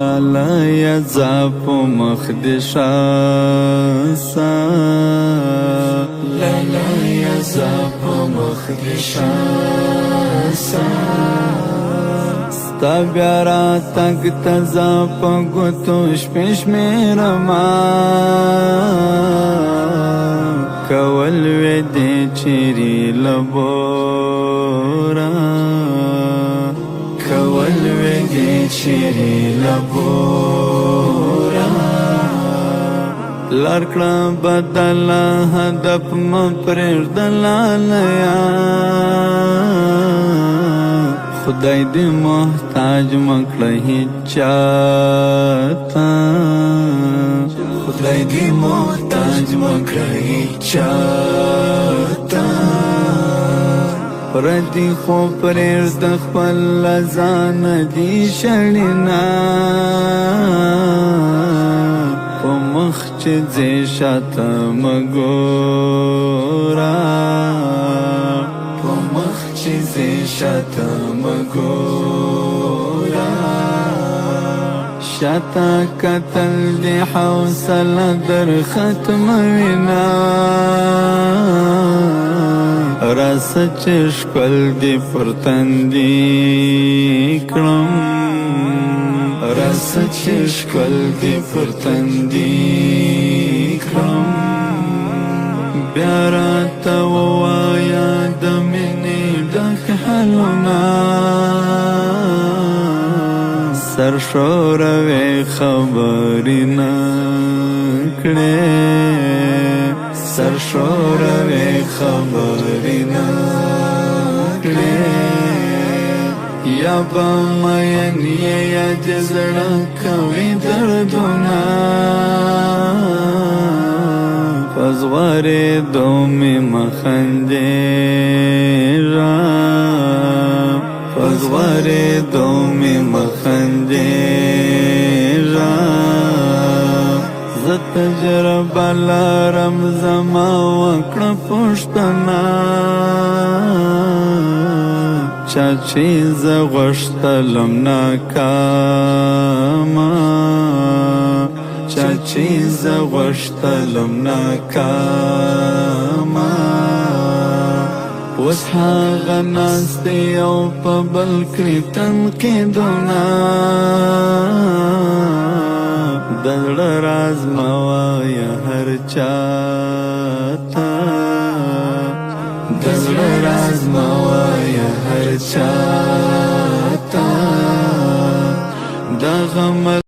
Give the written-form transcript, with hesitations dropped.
لا يزاف مخدشا لا يزاف مخدشا ستا بیارا تک تزاف گتوش پیش میرما کول ویدی چیری لبورا کول ویدی چیری لبورا لارکڑا بدلا هدف مپریردلا لیا خدای دی محتاج مکړه هیچاتا خدای دی محتاج مکړه هیچاتا پردی خو پرېږد خپل ځان دی شړینا په مخ چې ځې شاته مه ګوره په مخ چې ځې شاته مه ګوره شاته کتل دې حوصله در ختموینه راسه چې ښکل دې پر تندي کړم راسه چې ښکل دې پر تندي کړم بیا راته ووایه د مینې ډک حالونه سرښوروې خبرې نه کړې سرښوروې خبرې نه کړې یا به مین یې یا د زړه کوي دردونه په زغورېدو مې مه خندېږه په زغورېدو مې مه خندېږه زه تجربه لرم زما وکړه پوښتنه چا چې زه غوښتلم ناکامه چا چې زه غوښتلم ناکامه اوس هغه ناست دی او په بل کړي تنقیدونه